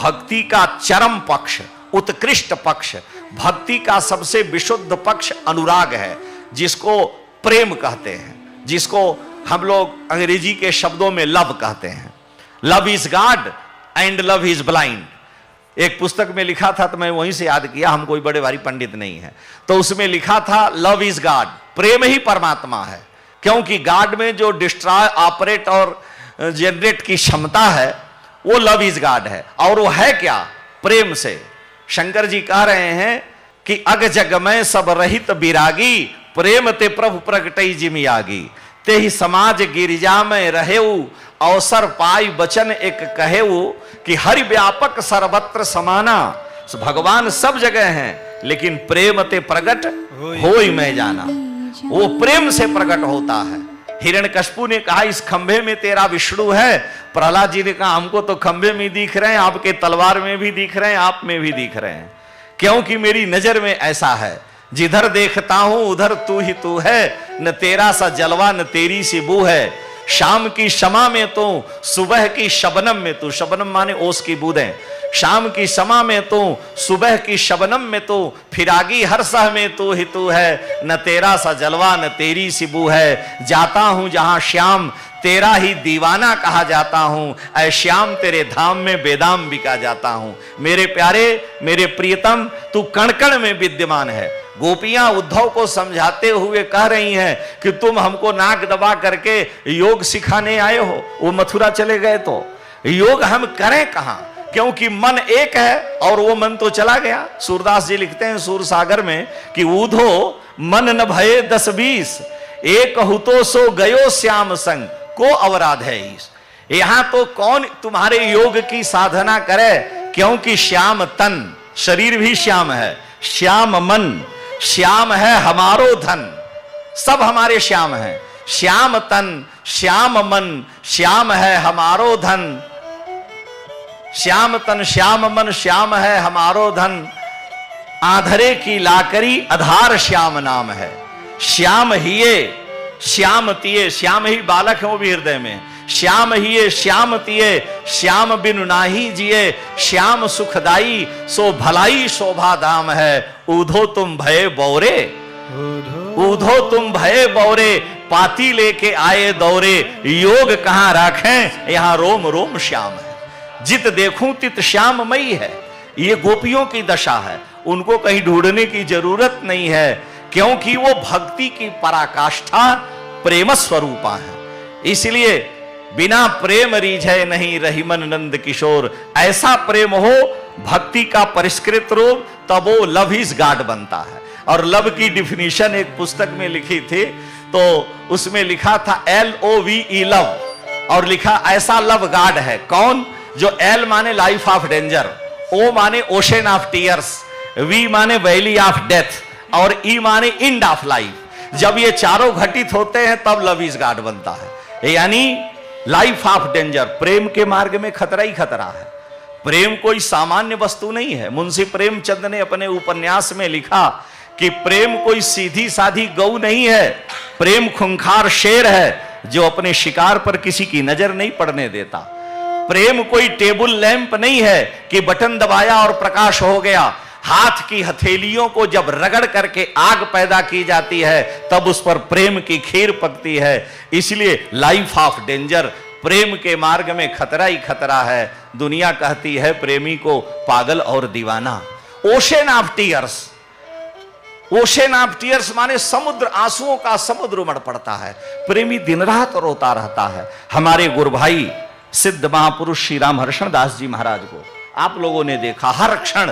भक्ति का चरम पक्ष, उत्कृष्ट पक्ष, भक्ति का सबसे विशुद्ध पक्ष अनुराग है, जिसको प्रेम कहते हैं, जिसको हम लोग अंग्रेजी के शब्दों में लव कहते हैं। Love is God and love is blind. एक पुस्तक में लिखा था, तो मैं वहीं से याद किया, हम कोई बड़े भारी पंडित नहीं है, तो उसमें लिखा था लव इज गॉड, प्रेम ही परमात्मा है। क्योंकि गॉड में जो डिस्ट्रॉय, ऑपरेट और जनरेट की क्षमता है वो लव इज गॉड है। और वो है क्या? प्रेम से। शंकर जी कह रहे हैं कि अग जग में सब रहित बिरागी, प्रेम ते प्रभु प्रगटई जिमियागी, ते ही समाज गिरिजा में रहेऊ, अवसर पाई बचन एक कहेऊ, कि हरि व्यापक सर्वत्र समाना। भगवान सब जगह हैं, लेकिन प्रेम ते प्रगट होई मैं जाना। वो प्रेम से प्रकट होता है। हिरण्यकश्यपु ने कहा इस खंभे में तेरा विष्णु है। प्रहलाद जी ने कहा हमको तो खंभे में दिख रहे हैं, आपके तलवार में भी दिख रहे हैं, आप में भी दिख रहे हैं, क्योंकि मेरी नजर में ऐसा है, जिधर देखता हूं उधर तू ही तू है, न तेरा सा जलवा न तेरी सी बू है। शाम की शमा में तू, सुबह की शबनम में तू, शबनम माने ओस की बूंदें, शाम की शमा में तू, सुबह की शबनम में तू, फिरागी हर सह में तू ही तू है, न तेरा सा जलवा न तेरी सी बू है। जाता हूं जहां श्याम, तेरा ही दीवाना कहा जाता हूं, ऐ श्याम तेरे धाम में बेदाम बिका जाता हूं। मेरे प्यारे, मेरे प्रियतम, तू कण कण में विद्यमान है। गोपियां उद्धव को समझाते हुए कह रही हैं कि तुम हमको नाक दबा करके योग सिखाने आए हो, वो मथुरा चले गए तो योग हम करें कहां? क्योंकि मन एक है और वो मन तो चला गया। सूरदास जी लिखते हैं सूर सागर में कि ऊधो मन न भये 10-20, एक हुतो सो गयो श्याम संग, को अवराध है इस। यहां तो कौन तुम्हारे योग की साधना करे, क्योंकि श्याम तन, शरीर भी श्याम है, श्याम मन, श्याम है हमारो धन, सब हमारे श्याम है। श्याम तन, श्याम मन, श्याम है हमारो धन, श्याम तन श्याम मन, श्याम है हमारो धन। आधरे की लाकरी आधार श्याम नाम है। श्याम हिये श्याम तिये, श्याम ही बालक है वो भी हृदय में। श्याम हिये श्याम तिये, श्याम बिनु नाही जिये, श्याम सुखदाई सो भलाई शोभा धाम है। ऊधो तुम भये बौरे, ऊधो तुम भये बौरे, पाती लेके आए दौरे, योग कहां राखें यहां रोम रोम श्याम है। जित देखूं तित श्याममयी है। ये गोपियों की दशा है, उनको कहीं ढूंढने की जरूरत नहीं है, क्योंकि वो भक्ति की पराकाष्ठा प्रेम स्वरूपा है। इसलिए बिना प्रेम रीझे नहीं रहीमन नंद किशोर। ऐसा प्रेम हो भक्ति का परिष्कृत रूप, तब वो लव इज गॉड बनता है। और लव की डिफिनीशन एक पुस्तक में लिखी थी, तो उसमें लिखा था LOVE लव, और लिखा ऐसा लव गॉड है। कौन? जो L माने लाइफ ऑफ डेंजर, O माने ओशन ऑफ टीयर्स, V माने वैली ऑफ डेथ, और E माने इंड ऑफ लाइफ। जब ये चारों घटित होते हैं तब लव इज गॉड बनता है। यानी लाइफ ऑफ डेंजर, प्रेम के मार्ग में खतरा ही खतरा है। प्रेम कोई सामान्य वस्तु नहीं है। मुंशी प्रेमचंद ने अपने उपन्यास में लिखा कि प्रेम कोई सीधी साधी गऊ नहीं है, प्रेम खूंखार शेर है जो अपने शिकार पर किसी की नजर नहीं पड़ने देता। प्रेम कोई टेबल लैंप नहीं है कि बटन दबाया और प्रकाश हो गया। हाथ की हथेलियों को जब रगड़ करके आग पैदा की जाती है तब उस पर प्रेम की खीर पकती है। इसलिए लाइफ ऑफ डेंजर, प्रेम के मार्ग में खतरा ही खतरा है। दुनिया कहती है प्रेमी को पागल और दीवाना। Ocean of tears, ocean of tears माने समुद्र, आंसुओं का समुद्र उमड़ पड़ता है। प्रेमी दिन रात रोता रहता है। हमारे गुरु भाई सिद्ध महापुरुष श्री राम हर्षण दास जी महाराज को आप लोगों ने देखा, हर क्षण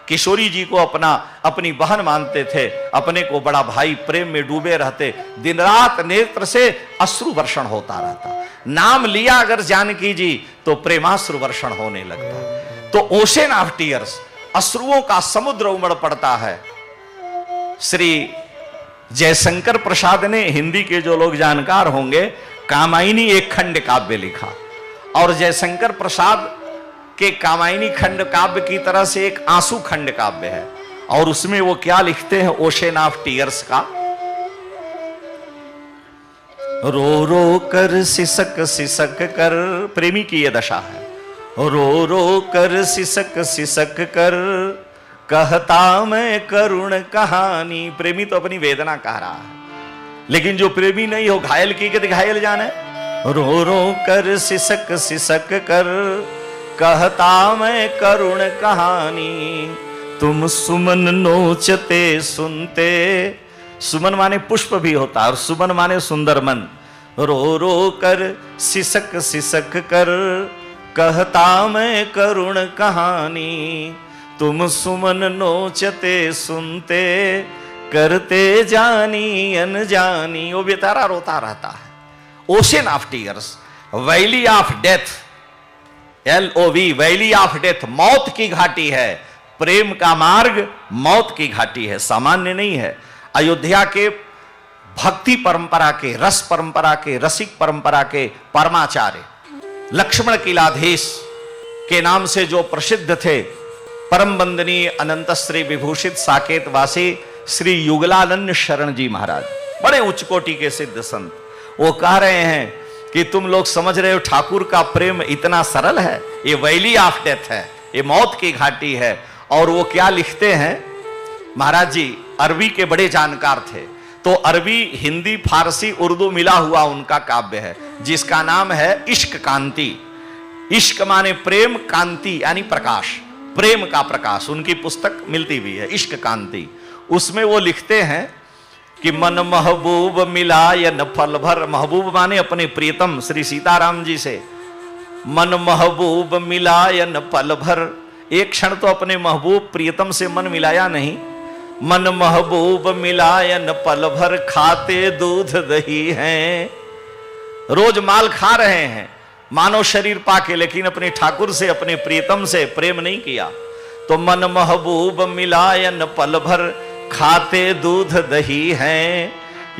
किशोरी जी को अपनी बहन मानते थे, अपने को बड़ा भाई, प्रेम में डूबे रहते। दिन रात नेत्र से अश्रु वर्षण होता रहता। नाम लिया अगर जानकी जी तो प्रेमाश्रु वर्षण होने लगता। तो ओशन ऑफ टीयर्स, अश्रुओं का समुद्र उमड़ पड़ता है। श्री जयशंकर प्रसाद ने, हिंदी के जो लोग जानकार होंगे, कामायनी एक खंड काव्य लिखा, और जयशंकर प्रसाद के कामायनी खंड काव्य की तरह से एक आंसू खंड काव्य है। और उसमें वो क्या लिखते हैं ओशन ऑफ टीयर्स का? रो रो कर सिसक सिसक कर, प्रेमी की ये दशा है। रो रो कर सिसक सिसक कर कहता मैं करुण कहानी। प्रेमी तो अपनी वेदना कह रहा है, लेकिन जो प्रेमी नहीं हो घायल की के घायल जाने। रो रो कर सिसक सिसक कर कहता मैं करुण कहानी। तुम सुमन नोचते सुनते, सुमन माने पुष्प भी होता है और सुमन माने सुंदर मन। रो रो कर सिसक सिसक कर कहता मैं करुण कहानी। तुम सुमन नोचते सुनते करते जानी अनजानी। वो बेचारा रोता रहता है। Ocean of tears, valley of death, LOV, valley of death, मौत की घाटी है। प्रेम का मार्ग मौत की घाटी है, सामान्य नहीं है। अयोध्या के भक्ति परंपरा के, रस परंपरा के, रसिक परंपरा के परमाचार्य लक्ष्मण किलाधीश के नाम से जो प्रसिद्ध थे, परम वंदनीय अनंत श्री विभूषित साकेत वासी श्री युगलानंद शरण जी महाराज, बड़े उच्च कोटि के सिद्ध संत, वो कह रहे हैं कि तुम लोग समझ रहे हो ठाकुर का प्रेम इतना सरल है, ये वैली ऑफ डेथ है, ये मौत की घाटी है। और वो क्या लिखते हैं महाराज जी, अरबी के बड़े जानकार थे, तो अरबी, हिंदी, फारसी, उर्दू मिला हुआ उनका काव्य है जिसका नाम है इश्क कांति। इश्क माने प्रेम, कांति यानी प्रकाश, प्रेम का प्रकाश। उनकी पुस्तक मिलती भी है इश्क कांति। उसमें वो लिखते हैं कि मन महबूब मिलायन फल भर, महबूब माने अपने प्रियतम श्री सीताराम जी से, मन महबूब मिलायन पल भर, एक क्षण तो अपने महबूब प्रियतम से मन मिलाया नहीं। मन महबूब मिलायन पल भर खाते दूध दही हैं। रोज माल खा रहे हैं मानव शरीर पाके, लेकिन अपने ठाकुर से, अपने प्रियतम से प्रेम नहीं किया। तो मन महबूब मिलायन पल भर खाते दूध दही हैं।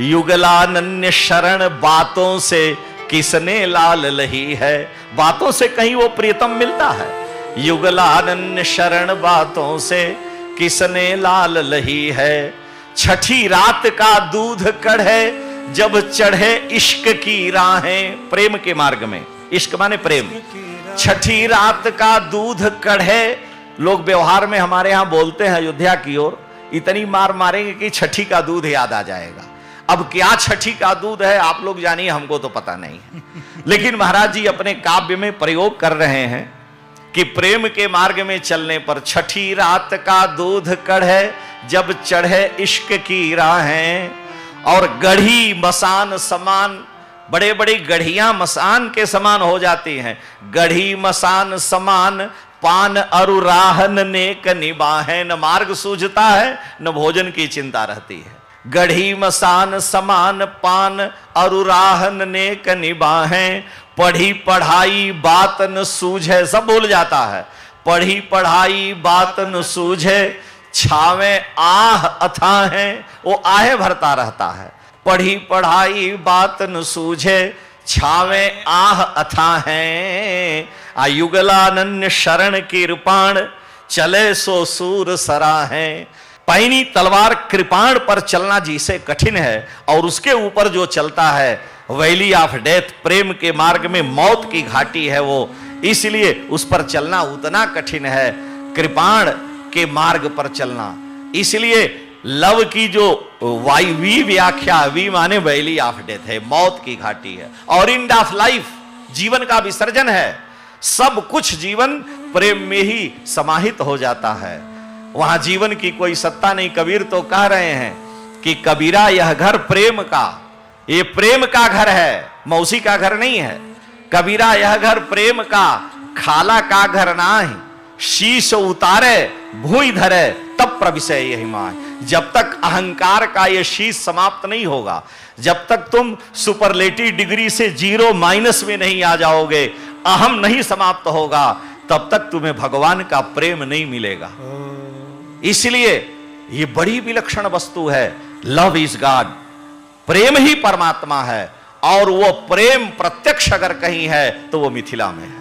युगलानन्य शरण बातों से किसने लाल लही है। बातों से कहीं वो प्रियतम मिलता है। युगलानन्य शरण बातों से किसने लाल लही है। छठी रात का दूध कढ़े जब चढ़े इश्क की राहें, प्रेम के मार्ग में, इश्क माने प्रेम। छठी रात का दूध कढ़े, लोग व्यवहार में हमारे यहां बोलते हैं अयोध्या की ओर, इतनी मार मारेंगे कि छठी का दूध याद आ जाएगा। अब क्या छठी का दूध है आप लोग जानिए, हमको तो पता नहीं है। लेकिन महाराज जी अपने काव्य में प्रयोग कर रहे हैं कि प्रेम के मार्ग में चलने पर छठी रात का दूध कढ़े जब चढ़े इश्क की राहें। और गढ़ी मसान समान, बड़े बड़ी गढ़ियां मसान के समान हो जाती हैं। गढ़ी मसान समान पान अरुराहन नेक निबाहें, न मार्ग सूझता है न भोजन की चिंता रहती है। गढ़ी मसान समान पान अरुराहन नेक निबाहें। पढ़ी पढ़ाई बात न सूझे, सब भूल जाता है। पढ़ी पढ़ाई बात न सूझे छावे आह अथाहें, वो आहे भरता रहता है। पढ़ी पढ़ाई बात न सूझे छावे आह अथाहें। युगलानन्य शरण कृपाण चले सो सूर सराहें। पैनी तलवार कृपाण पर चलना जिसे कठिन है, और उसके ऊपर जो चलता है वैली ऑफ डेथ, प्रेम के मार्ग में मौत की घाटी है वो, इसलिए उस पर चलना उतना कठिन है, कृपाण के मार्ग पर चलना। इसलिए लव की जो वी व्याख्या, वी माने वैली ऑफ डेथ है, मौत की घाटी है। और एंड ऑफ लाइफ, जीवन का विसर्जन है। सब कुछ जीवन प्रेम में ही समाहित हो जाता है, वहां जीवन की कोई सत्ता नहीं। कबीर तो कह रहे हैं कि कबीरा यह घर प्रेम का, ये प्रेम का घर है, मौसी का घर नहीं है। कबीरा यह घर प्रेम का, खाला का घर नाही। शीश उतारे भूई धरे तब प्रविशय यही माय। जब तक अहंकार का यह शीश समाप्त नहीं होगा, जब तक तुम सुपरलेटिव डिग्री से 0 माइनस में नहीं आ जाओगे, अहम नहीं समाप्त होगा, तब तक तुम्हें भगवान का प्रेम नहीं मिलेगा। इसलिए ये बड़ी विलक्षण वस्तु है। लव इज गॉड, प्रेम ही परमात्मा है। और वो प्रेम प्रत्यक्ष अगर कहीं है तो वो मिथिला में है।